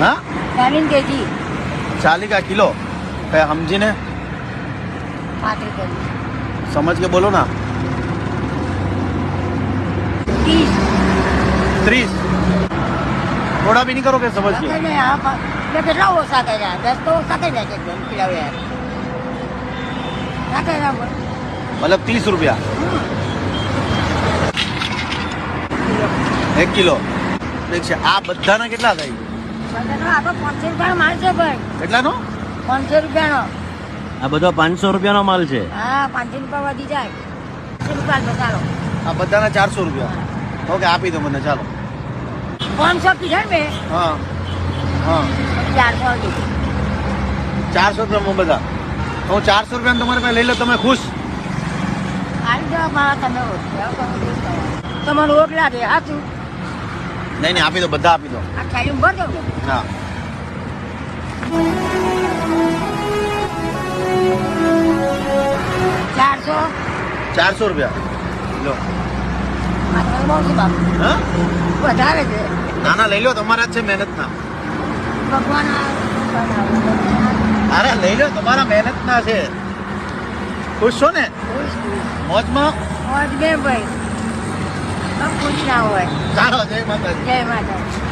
हाँ 40 kg 40 का kilo कहीं समझी ने 5 रुपये समझ के बोलो ना 30 30 थोड़ा भी नहीं करोगे समझ के કેટલા ઓછા કર્યા 10 તો ઓછા કર્યા છે કિલો યાર ના કર્યા मतलब 30 रुपया 1 किलो ઠીક છે આ બધાના કેટલા થાય બધાનો આપણો 500 રૂપિયાનો માલ છે ભાઈ કેટલાનો 500 રૂપિયાનો આ બધો 500 રૂપિયાનો માલ છે હા 500 રૂપિયા વધી જાય 500 રૂપિયા ચાલો આ બધાના 400 રૂપિયા ઓકે આપી દો મને ચાલો 500 કીધા ને મેં હા હા 400 કીધું 400 રૂપિયામાં બધા હું 400 રૂપિયામાં તમારે પાસે લઈ લો તમે ખુશ આવી જાઓ મારા તમે તમારો રોટ લાગે સાચું નહીં નહીં આપી દો બધા આપી દો આ ખાલી ભર દો હા 400 રૂપિયા લો માત્ર બહુ છે બાપુ હા વધારે છે ના ના લઈ લો તમારા જ છે મહેનતના ભગવાન અરે લઈ લો તમારા મહેનતના છે ખુશ છો ને મોજમાં મોજ બે ભાઈ ખુશ ના હોય ચાલો જય માતાજી જય માતા